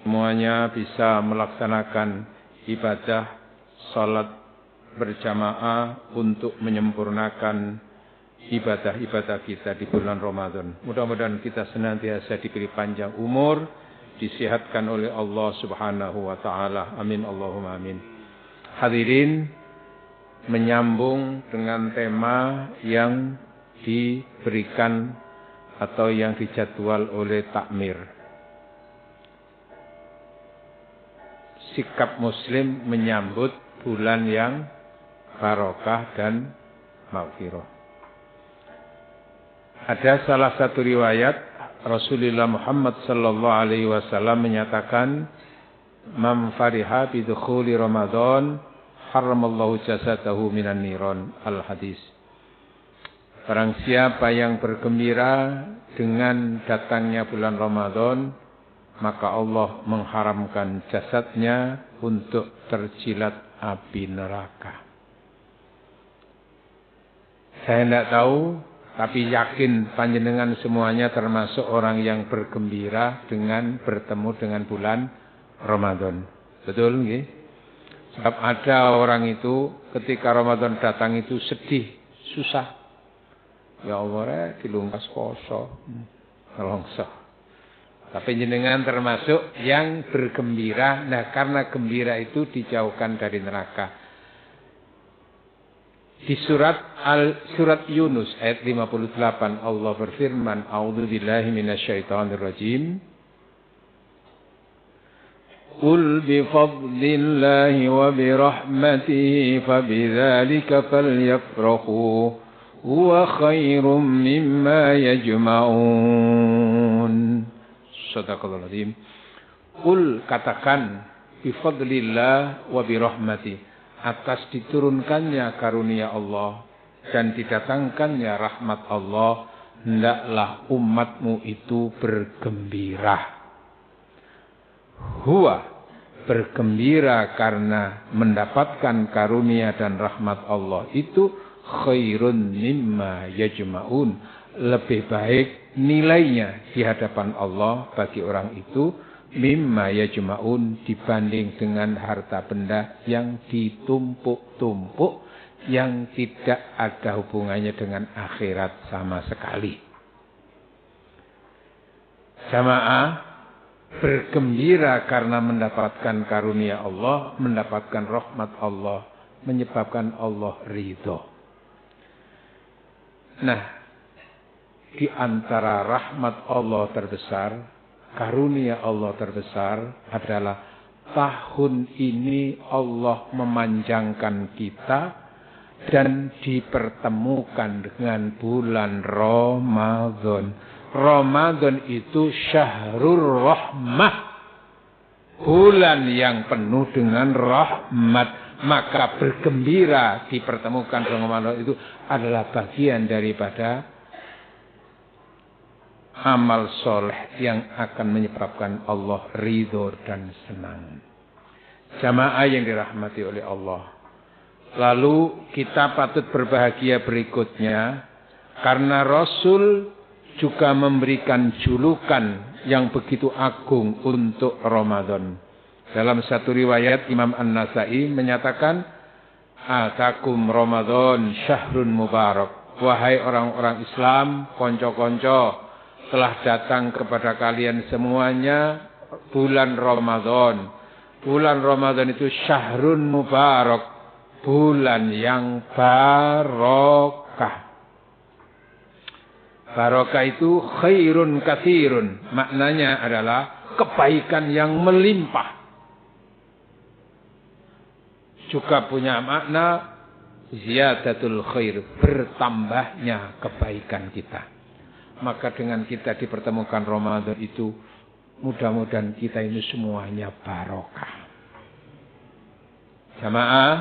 semuanya bisa melaksanakan ibadah salat berjamaah untuk menyempurnakan ibadah-ibadah kita di bulan Ramadan. Mudah-mudahan kita senantiasa diberi panjang umur, disihatkan oleh Allah Subhanahu wa taala. Amin Allahumma amin. Hadirin, menyambung dengan tema yang diberikan atau yang dijadwal oleh takmir. Sikap muslim menyambut bulan yang barokah dan maghfirah. Ada salah satu riwayat Rasulullah Muhammad sallallahu alaihi wasallam menyatakan, "Man fariha bi dukhuli Ramadan, haramallahu jasadahu minan niran." Al-hadis. Barang siapa yang bergembira dengan datangnya bulan Ramadan, maka Allah mengharamkan jasadnya untuk terjilat api neraka. Saya tidak tahu, tapi yakin panjenengan semuanya termasuk orang yang bergembira dengan bertemu dengan bulan Ramadan. Betul nggih? Sebab ada orang itu ketika Ramadan datang itu sedih, susah. Ya Allah, dilungkas poso. Nelongso. Tapi jenengan termasuk yang bergembira. Nah, karena gembira itu dijauhkan dari neraka. Di surat Yunus ayat 58 Allah berfirman, "A'udzubillahi minasyaitonirrajim. Qul bi fadlillahi wa bi rahmatihi fabidzalika falyafrahu huwa khairum mimma yajma'un." Shadaqallahul azim. Qul, katakan, bi fadlillah wa bi rahmatihi, atas diturunkannya karunia Allah dan didatangkannya rahmat Allah, hendaklah umatmu itu bergembira. Huwa, bergembira karena mendapatkan karunia dan rahmat Allah itu khairun mimma yajma'un, lebih baik nilainya di hadapan Allah bagi orang itu mimma yajma'un, dibanding dengan harta benda yang ditumpuk-tumpuk yang tidak ada hubungannya dengan akhirat sama sekali. Jamaah bergembira karena mendapatkan karunia Allah, mendapatkan rahmat Allah, menyebabkan Allah ridho. Nah, di antara rahmat Allah terbesar, karunia Allah terbesar adalah tahun ini Allah memanjangkan kita dan dipertemukan dengan bulan Ramadan. Ramadan itu syahrul rahmah, bulan yang penuh dengan rahmat. Maka bergembira dipertemukan dengan Ramadan itu adalah bagian daripada amal soleh yang akan menyebabkan Allah ridho dan senang. Jamaah yang dirahmati oleh Allah. Lalu kita patut berbahagia berikutnya, karena Rasul juga memberikan julukan yang begitu agung untuk Ramadan. Dalam satu riwayat Imam An-Nasai menyatakan, "Atakum Ramadan syahrun mubarak." Wahai orang-orang Islam, konco-konco, telah datang kepada kalian semuanya bulan Ramadan. Bulan Ramadan itu syahrun mubarak, bulan yang barokah. Barokah itu khairun katsirun, maknanya adalah kebaikan yang melimpah. Juga punya makna ziyadatul khair, bertambahnya kebaikan kita. Maka dengan kita dipertemukan Ramadan itu, mudah-mudahan kita ini semuanya barokah. Jamaah,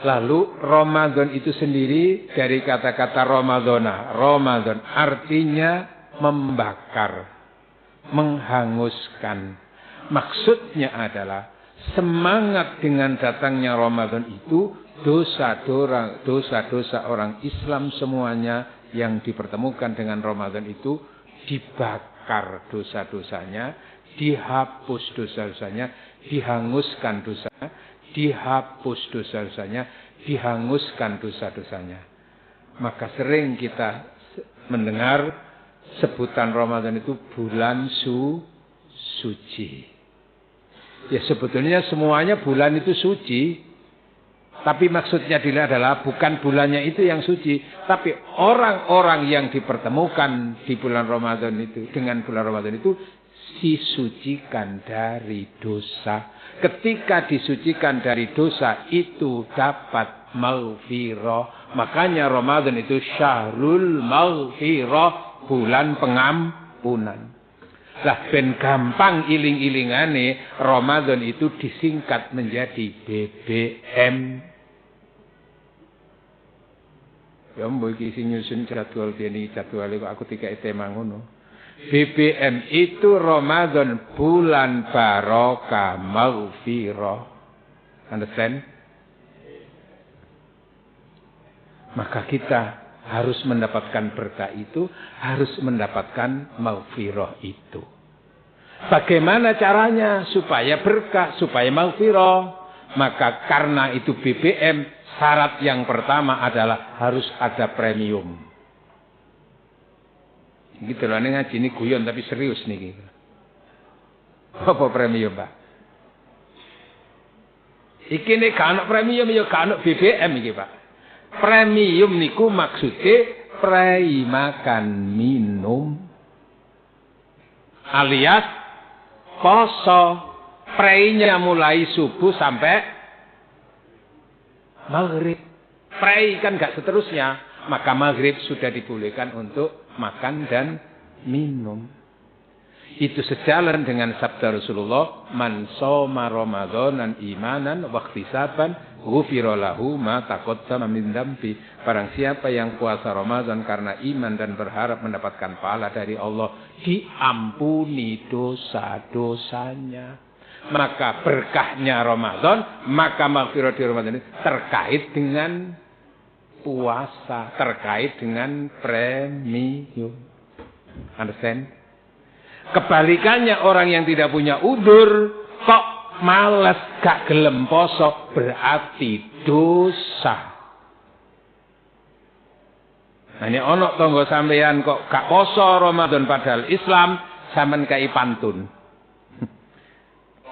lalu Ramadan itu sendiri dari kata-kata Ramadana. Ramadan artinya membakar, menghanguskan. Maksudnya adalah semangat dengan datangnya Ramadan itu, dosa-dosa orang Islam semuanya yang dipertemukan dengan Ramadan itu dibakar dosa-dosanya, dihapus dosa-dosanya, dihanguskan dosanya, dihapus dosa-dosanya, dihanguskan dosa-dosanya. Maka sering kita mendengar sebutan Ramadan itu bulan suci. Ya sebetulnya semuanya bulan itu suci. Tapi maksudnya adalah bukan bulannya itu yang suci. Tapi orang-orang yang dipertemukan di bulan Ramadan itu, dengan bulan Ramadan itu, disucikan dari dosa. Ketika disucikan dari dosa, itu dapat maghfirah. Makanya Ramadan itu syahrul maghfirah, bulan pengampunan. Lah ben gampang iling-ilingane Ramadan itu disingkat menjadi BBM. Ya mbok iki sing nyusun jadwal dene jadwale kok aku tiga tema ngono. BBM itu Ramadan bulan barokah maghfirah. Understand? Maka kita harus mendapatkan berkah itu, harus mendapatkan maghfirah itu. Bagaimana caranya supaya berkah, supaya maghfirah? Maka karena itu BBM, syarat yang pertama adalah harus ada premium. Gitu loh, ini ngaji ini guyon tapi serius nih. Apa premium, Pak? Iki nih kan premium ya kan BBM iki, Pak. Premium niku maksudnya prei makan minum alias poso. Preinya mulai subuh sampai maghrib. Prei kan gak seterusnya. Maka maghrib sudah dibolehkan untuk makan dan minum. Itu sejalan dengan sabda Rasulullah, man shoma ramadanan imanan wa ihtisaban ghufira lahu ma taqaddama min dzambi. Barang siapa yang puasa Ramadan karena iman dan berharap mendapatkan pahala dari Allah, diampuni dosa-dosanya. Maka berkahnya Ramadan, maka maghfirah di Ramadan ini terkait dengan puasa, terkait dengan premium. Understand? Kebalikannya orang yang tidak punya udzur kok malas gak gelem poso, berarti dosa. Nah ini ono tonggo sampeyan kok gak poso Ramadan padahal Islam, sampean kai pantun.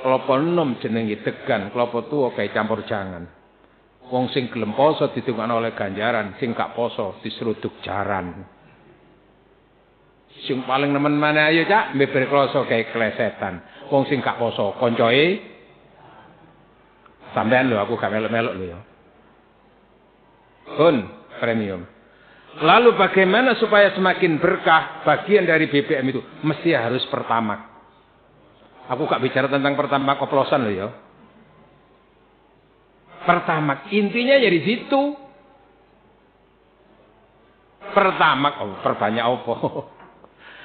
Klopo enom jenenge degan, klopo tuwa kae campur jangan. Wong sing gelem poso didongakno oleh ganjaran, sing gak poso diseruduk jaran. Sing paling nemen mana ayo cak, beber kloso kayak klesetan. Wong sing gak poso, koncoe sampean lho, aku gak melok-melok lho ya. Premium. Lalu bagaimana supaya semakin berkah? Bagian dari BBM itu mesti harus pertamak. Aku gak bicara tentang pertamak oplosan lho ya. Pertamak intinya jadi situ. Pertamak, perbanyak opo.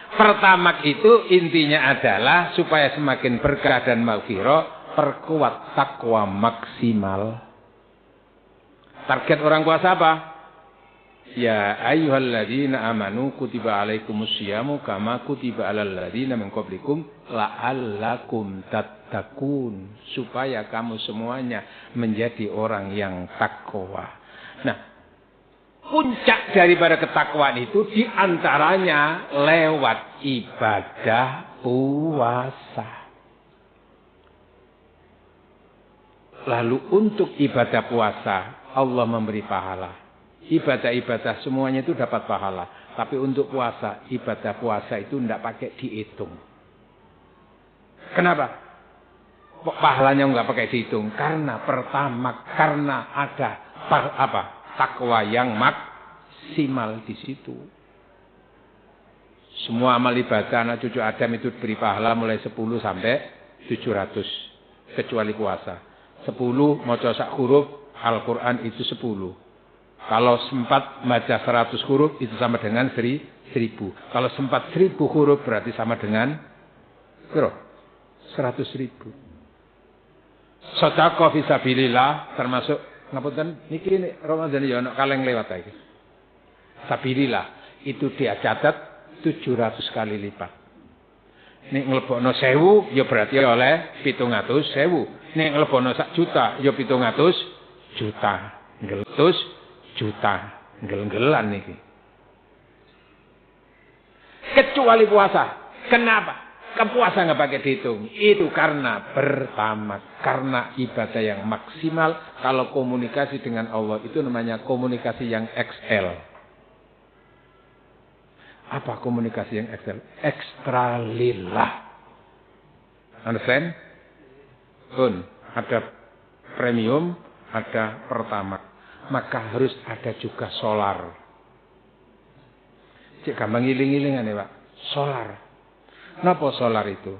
Pertamak itu intinya adalah supaya semakin berkah dan maghfirah, perkuat takwa maksimal. Target orang puasa apa? Ya ayyuhalladzina amanu kutiba alaikumusyamu kama kutiba alal ladzina min qablikum la'allakum tattaqun, supaya kamu semuanya menjadi orang yang takwa. Nah, puncak daripada ketakwaan itu diantaranya lewat ibadah puasa. Lalu untuk ibadah puasa Allah memberi pahala. Ibadah-ibadah semuanya itu dapat pahala. Tapi untuk puasa, ibadah puasa itu tidak pakai dihitung. Kenapa? Pahalanya nggak pakai dihitung. Karena pertama, karena ada takwa yang maksimal di situ. Semua amal ibadah anak cucu Adam itu beri pahala mulai 10 sampai 700. Kecuali puasa. 10 maca sak huruf Al-Quran itu 10. Kalau sempat baca 100 huruf itu sama dengan 1000. Kalau sempat 1000 huruf berarti sama dengan 100.000. Sedekah fisabilillah termasuk ngapunten niki Ramadan ya ana kaleng lewat iki. Sabilillah itu dia catat 700 kali lipat. Nek nglebokno 1000 ya berarti oleh 700.000. Nek nglebokno 1 juta ya 700 juta. Ngeletus juta. Ngel-ngelan niki. Kecuali puasa. Kenapa? Kepuasa nggak pakai dihitung. Itu karena pertama, karena ibadah yang maksimal. Kalau komunikasi dengan Allah itu namanya komunikasi yang XL. Apa komunikasi yang XL? Ekstra lillah. Understand? Pun ada premium, ada pertama. Maka harus ada juga solar. Cik gampang giling-gilingan ya Pak. Solar. Napa solar itu?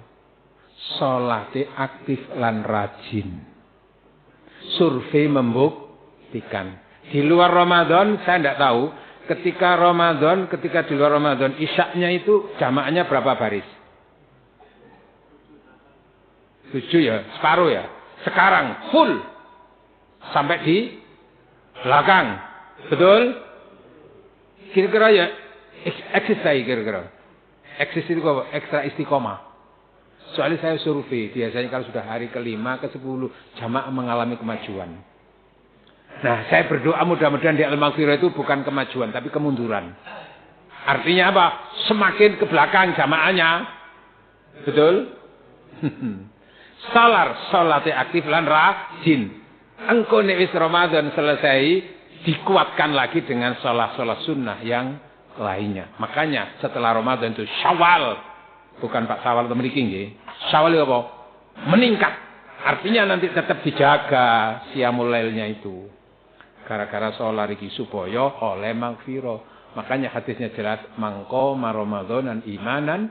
Salate aktif lan rajin. Survei membuktikan. Di luar Ramadan saya tidak tahu. Ketika di luar Ramadan, isyaknya itu jamaahnya berapa baris? 7 ya, separuh ya. Sekarang full sampai di belakang. Betul? Kira-kira ya eksis saya kira-kira. Eksis itu apa? Ekstra istiqomah. Soalnya saya survei, biasanya kalau sudah hari ke-5, ke-10, jamaah mengalami kemajuan. Nah, saya berdoa mudah-mudahan di Al-Maghfirah itu bukan kemajuan, tapi kemunduran. Artinya apa? Semakin ke belakang jamaahnya. Betul? Salate aktif lan rajin. Engko nek wis Ramadan selesai, dikuatkan lagi dengan salat sunnah yang lainnya. Makanya setelah Ramadan itu Syawal, bukan Pak Syawal atau mriki nggih. Syawal itu apa? Meningkat. Artinya nanti tetap dijaga qiyamul lailnya itu. Gara-gara sholat iki supaya oleh maghfirah. Makanya hadisnya jelas, mangqama Ramadanan imanan,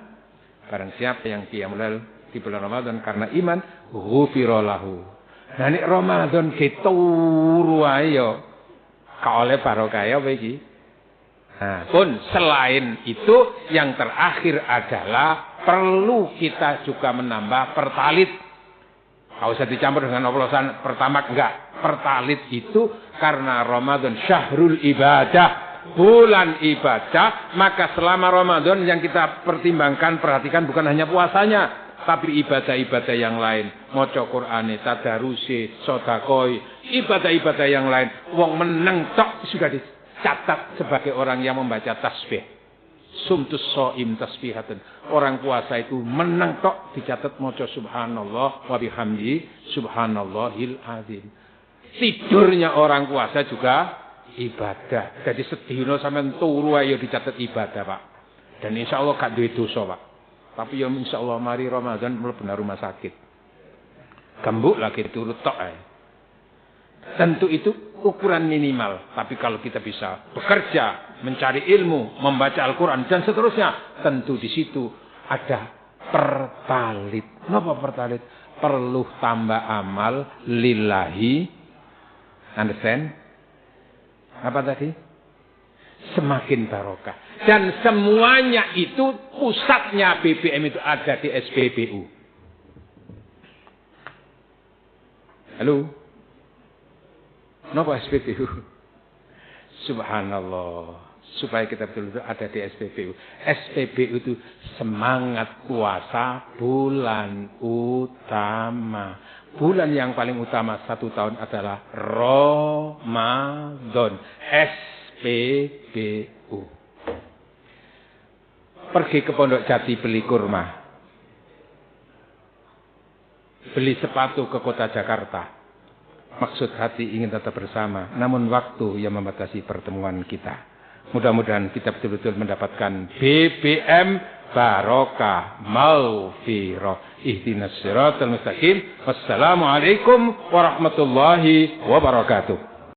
barang siapa yang qiyamul lail di bulan Ramadan karena iman, ghufira lahu. Nah nek Ramadan keturu ayo ka oleh barokah apa iki? Nah, pun selain itu yang terakhir adalah perlu kita juga menambah pertalit. Kalau usah dicampur dengan oplosan pertama enggak. Pertalit itu karena Ramadan syahrul ibadah, bulan ibadah, maka selama Ramadan yang kita pertimbangkan, perhatikan bukan hanya puasanya, tapi ibadah-ibadah yang lain. Maca Qur'ane, tadarusi, sedekah, ibadah-ibadah yang lain. Wong meneng tok sudah dicatat sebagai orang yang membaca tasbih. Sumtus shaim tasbihatan. Orang puasa itu meneng tok dicatat maca subhanallah wa bihamdi subhanallahil azim. Tidurnya orang puasa juga ibadah. Jadi sedina sampean turu ayo dicatat ibadah, Pak. Dan insyaallah gak duwe dosa, Pak. Tapi ya insyaallah mari Ramadan mlebu rumah sakit. Gembuk lagi turut tok ae. Tentu itu ukuran minimal. Tapi kalau kita bisa bekerja, mencari ilmu, membaca Al-Quran, dan seterusnya, tentu di situ ada pertalit. Kenapa pertalit? Perlu tambah amal lillahi. Understand? Apa tadi? Semakin barokah. Dan semuanya itu pusatnya BBM itu ada di SPBU. Halo? Kenapa SPBU? Subhanallah. Supaya kita betul-betul ada di SPBU. SPBU itu semangat puasa bulan utama. Bulan yang paling utama 1 tahun adalah Ramadan. SPBU. Pergi ke Pondok Jati beli kurma. Beli sepatu ke kota Jakarta. Maksud hati ingin tetap bersama. Namun waktu yang membatasi pertemuan kita. Mudah-mudahan kita betul-betul mendapatkan BBM barokah maghfirah. Ihdinas siratal mustaqim. Wassalamualaikum warahmatullahi wabarakatuh.